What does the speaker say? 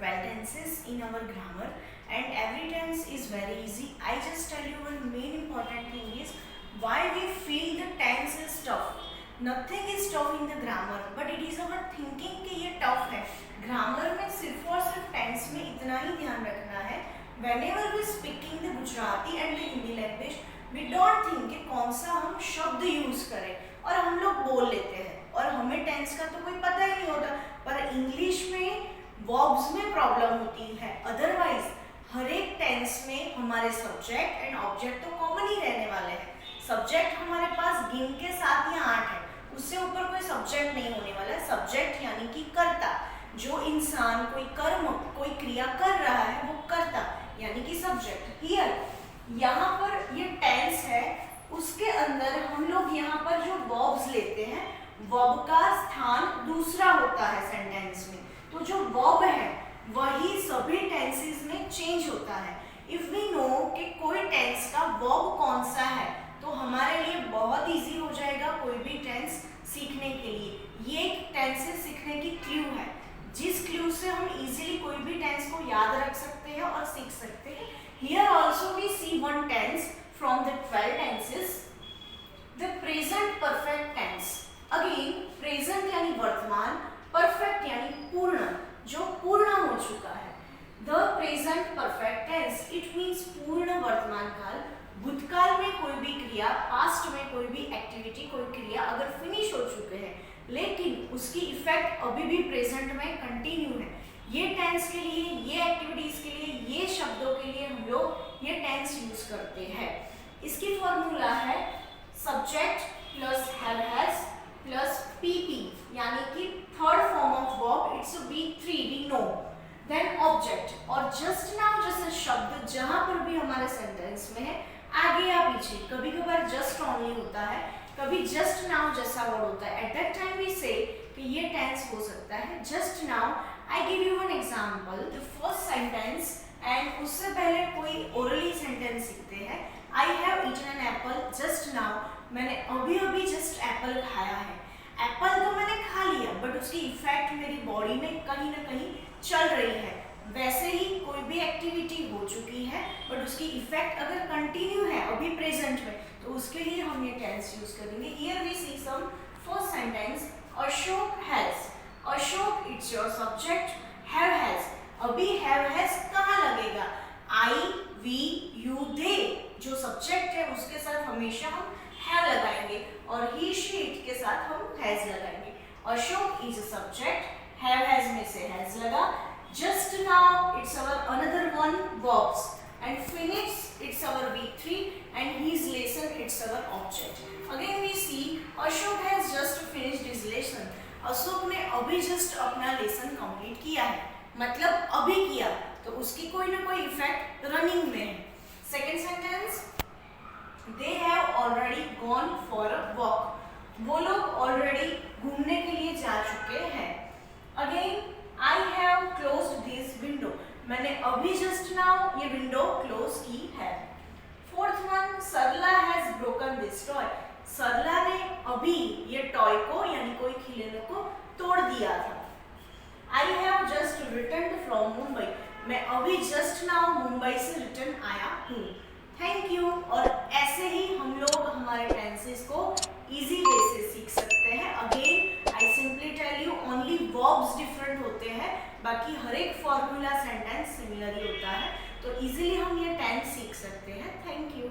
12 tenses in our grammar, and every tense is very easy. I just tell you one main important thing is why we feel the tense is tough. Nothing is tough in the grammar, but it is our thinking कि ये tough है. Grammar में सिर्फ और सिर्फ tense में इतना ही ध्यान रखना है. Whenever we speaking the Gujarati and the Hindi language, we don't think कि कौन सा हम शब्द यूज करें और हम लोग बोल लेते हैं और हमें टेंस का तो कोई पता ही नहीं होता. पर इंग्लिश में वर्ब्स में प्रॉब्लम होती है. अदरवाइज हर एक टेंस में हमारे सब्जेक्ट एंड ऑब्जेक्ट तो कॉमन ही रहने वाले हैं. सब्जेक्ट हमारे पास गिन के 7 या 8 है, उससे ऊपर कोई सब्जेक्ट नहीं होने वाला है. सब्जेक्ट यानी कि कर्ता, जो इंसान कोई कर्म कोई क्रिया कर रहा है वो कर्ता यानी कि सब्जेक्ट. हियर यहाँ पर ये टेंस है, उसके अंदर हम लोग यहाँ पर जो वर्ब्स लेते हैं वर्ब का स्थान दूसरा होता है सेंटेंस में. तो जो वर्ब है वही सभी टेंसेस में चेंज होता है. इफ वी नो कि कोई टेंस का वर्ब कौन सा है तो हमारे लिए बहुत इजी हो जाएगा कोई भी टेंस सीखने के लिए. ये एक टेंसेस सीखने की क्लू है, जिस क्लू से हम इजीली कोई भी टेंस को याद रख सकते हैं और सीख सकते हैं. Here also we see one tense from the 12 tenses, the present perfect tense. Again, present यानी वर्तमान, perfect यानी पूर्ण, जो पूर्ण हो चुका है. The present perfect tense, it means पूर्ण वर्तमान काल. भूतकाल में कोई भी क्रिया, पास्ट में कोई भी एक्टिविटी, कोई क्रिया अगर फिनिश हो चुके हैं लेकिन उसकी इफेक्ट अभी भी प्रेजेंट में कंटिन्यू है. ये टेंस के लिए, ये एक्टिविटीज के लिए, ये शब्दों के लिए हम लोग ये टेंस यूज करते हैं. इसकी फॉर्मूला है subject plus have has plus PP यानी कि third form of verb. It's V3 we know. Then object और जस्ट नाउ जैसे शब्द जहां पर भी हमारे सेंटेंस में है आगे या पीछे, कभी कभार जस्ट ओनली होता है, कभी जस्ट नाउ जैसा वर्ड होता है. एट दैट टाइम वी से कि ये टेंस हो सकता है just now. I give you one example. The first sentence, and उससे पहले कोई ओरली सेंटेंस सीखते हैं. I have eaten an apple just now. मैंने अभी अभी जस्ट एप्पल खाया है. एप्पल तो मैंने खा लिया बट उसकी इफेक्ट मेरी बॉडी में कहीं ना कहीं चल रही है. वैसे ही कोई भी एक्टिविटी हो चुकी है बट उसकी इफेक्ट अगर कंटिन्यू है अभी प्रेजेंट में तो उसके लिए हम ये टेंस यूज करेंगे. Here we see some first sentence. Ashok has. Ashok it's your subject. Have has, अभी हैव हैज कहाँ लगेगा? आई वी यू दे, जो सब्जेक्ट है उसके साथ हमेशा हम हैव लगाएंगे और ही शी इट के साथ हम हैज लगाएंगे. Ashok is a subject, have has में से हैज लगा. Just now it's our another one verbs, and finish it's our V3, and his lesson it's our object. Again we see Ashok has just finished his lesson. Ashok ने अभी just अपना lesson complete किया है, मतलब अभी किया, तो उसकी कोई ना कोई इफेक्ट रनिंग में है. Second sentence, they have already gone for a walk. वो लोग ऑलरेडी घूमने के लिए जा चुके हैं. Again I have closed this window. मैंने अभी जस्ट नाउ ये विंडो क्लोज की है. Fourth one, Sarla has broken this toy. Sarla ने अभी ये टॉय को यानी कोई खिलौने को तोड़ दिया था. I have just returned from Mumbai. मैं अभी जस्ट नाउ मुंबई से रिटर्न आया हूँ. Thank you. और ऐसे ही हम लोग हमारे टेंसेस को इजी वे से सीख सकते हैं. Again I simply tell you only verbs different होते हैं, बाकी हर एक फॉर्मूला सेंटेंस सिमिलर ही होता है. तो इजीली हम ये टेंस सीख सकते हैं. Thank you.